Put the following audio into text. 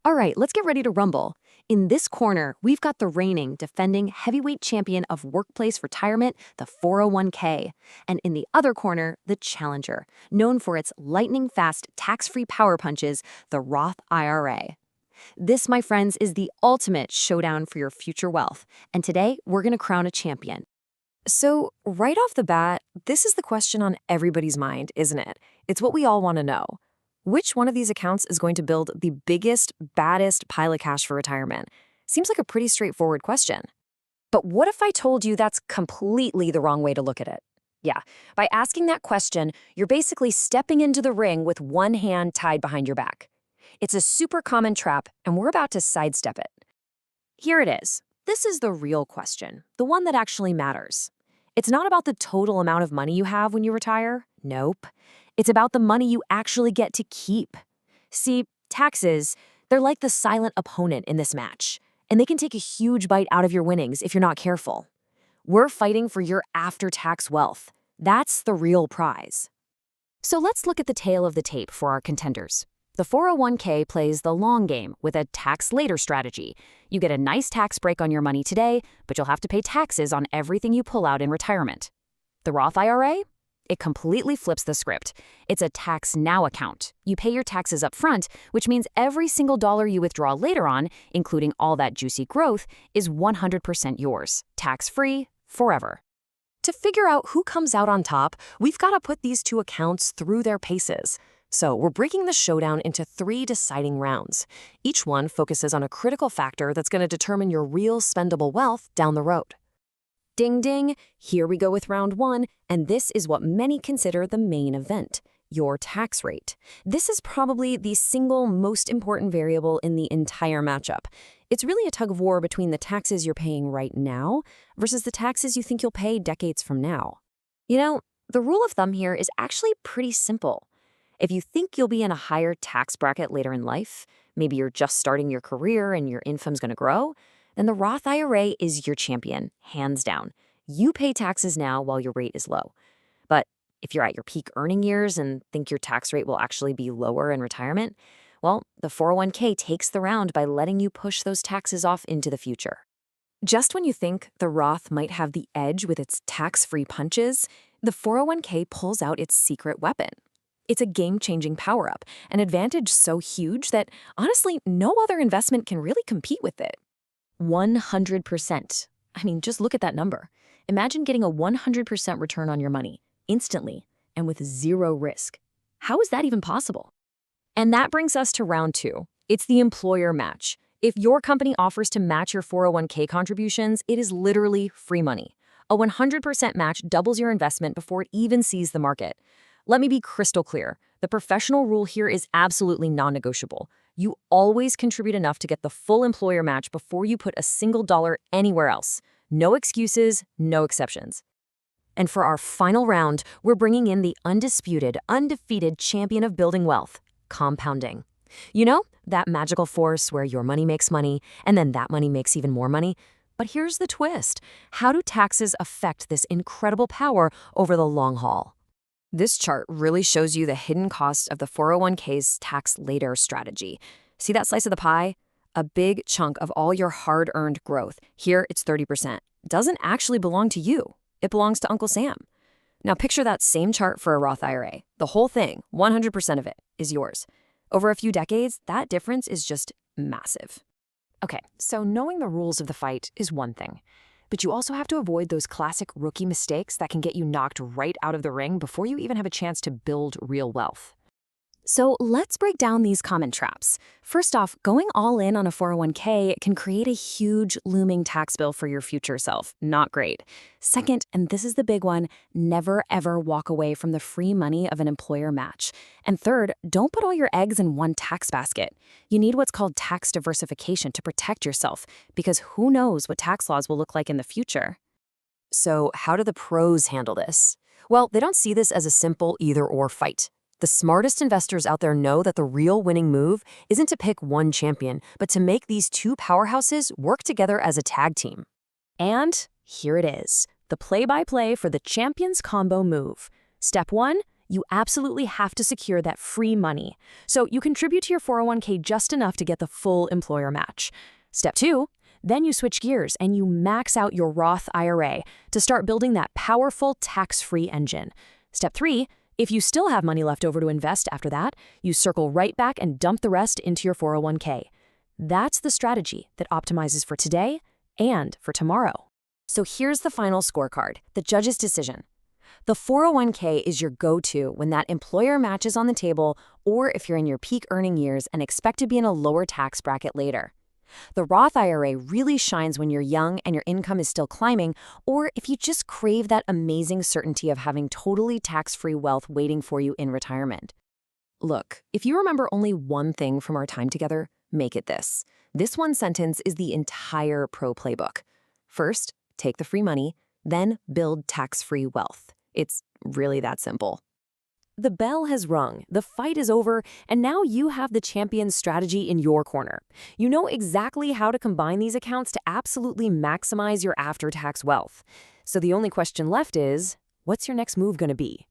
All right, let's get ready to rumble. In this corner, we've got the reigning, defending heavyweight champion of workplace retirement, the 401k. And in the other corner, the challenger, known for its lightning-fast, tax-free power punches, the Roth IRA. This, my friends, is the ultimate showdown for your future wealth. And today, we're going to crown a champion. So, right off the bat, this is the question on everybody's mind, isn't it? It's what we all want to know. Which one of these accounts is going to build the biggest, baddest pile of cash for retirement? Seems like a pretty straightforward question. But what if I told you that's completely the wrong way to look at it? Yeah, by asking that question, you're basically stepping into the ring with one hand tied behind your back. It's a super common trap, and we're about to sidestep it. Here it is. This is the real question, the one that actually matters. It's not about the total amount of money you have when you retire. Nope. It's about the money you actually get to keep. See, taxes, they're like the silent opponent in this match, and they can take a huge bite out of your winnings if you're not careful. We're fighting for your after-tax wealth. That's the real prize. So let's look at the tail of the tape for our contenders. The 401k plays the long game with a tax-later strategy. You get a nice tax break on your money today, but you'll have to pay taxes on everything you pull out in retirement. The Roth IRA? It completely flips the script. It's a tax now account. You pay your taxes up front, which means every single dollar you withdraw later on, including all that juicy growth, is 100% yours, tax-free, forever. To figure out who comes out on top, we've got to put these two accounts through their paces. So we're breaking the showdown into 3 deciding rounds. Each one focuses on a critical factor that's going to determine your real spendable wealth down the road. Ding ding, here we go with round 1, and this is what many consider the main event, your tax rate. This is probably the single most important variable in the entire matchup. It's really a tug of war between the taxes you're paying right now versus the taxes you think you'll pay decades from now. You know, the rule of thumb here is actually pretty simple. If you think you'll be in a higher tax bracket later in life, maybe you're just starting your career and your income's going to grow, then the Roth IRA is your champion, hands down. You pay taxes now while your rate is low. But if you're at your peak earning years and think your tax rate will actually be lower in retirement, well, the 401k takes the round by letting you push those taxes off into the future. Just when you think the Roth might have the edge with its tax-free punches, the 401k pulls out its secret weapon. It's a game-changing power-up, an advantage so huge that, honestly, no other investment can really compete with it. 100%. I mean, just look at that number. Imagine getting a 100% return on your money, instantly, and with zero risk. How is that even possible? And that brings us to round 2. It's the employer match. If your company offers to match your 401k contributions, it is literally free money. A 100% match doubles your investment before it even sees the market. Let me be crystal clear. The professional rule here is absolutely non-negotiable. You always contribute enough to get the full employer match before you put a single dollar anywhere else. No excuses, no exceptions. And for our final round, we're bringing in the undisputed, undefeated champion of building wealth, compounding. You know, that magical force where your money makes money, and then that money makes even more money. But here's the twist. How do taxes affect this incredible power over the long haul? This chart really shows you the hidden cost of the 401k's tax-later strategy. See that slice of the pie? A big chunk of all your hard-earned growth, here it's 30%, doesn't actually belong to you. It belongs to Uncle Sam. Now picture that same chart for a Roth IRA. The whole thing, 100% of it, is yours. Over a few decades, that difference is just massive. Okay, so knowing the rules of the fight is one thing. But you also have to avoid those classic rookie mistakes that can get you knocked right out of the ring before you even have a chance to build real wealth. So let's break down these common traps. First off, going all in on a 401k can create a huge looming tax bill for your future self. Not great. Second, and this is the big one, never ever walk away from the free money of an employer match. And third, don't put all your eggs in one tax basket. You need what's called tax diversification to protect yourself, because who knows what tax laws will look like in the future. So how do the pros handle this? Well, they don't see this as a simple either-or fight. The smartest investors out there know that the real winning move isn't to pick one champion, but to make these two powerhouses work together as a tag team. And here it is, the play-by-play for the Champions Combo move. Step 1, You absolutely have to secure that free money. So you contribute to your 401k just enough to get the full employer match. Step 2, then you switch gears and you max out your Roth IRA to start building that powerful tax-free engine. Step 3, if you still have money left over to invest after that, you circle right back and dump the rest into your 401k. That's the strategy that optimizes for today and for tomorrow. So here's the final scorecard, the judge's decision. The 401k is your go-to when that employer match is on the table, or if you're in your peak earning years and expect to be in a lower tax bracket later. The Roth IRA really shines when you're young and your income is still climbing, or if you just crave that amazing certainty of having totally tax-free wealth waiting for you in retirement. Look, if you remember only one thing from our time together, make it this. This one sentence is the entire pro playbook. First, take the free money, then build tax-free wealth. It's really that simple. The bell has rung, the fight is over, and now you have the champion's strategy in your corner. You know exactly how to combine these accounts to absolutely maximize your after-tax wealth. So the only question left is, what's your next move going to be?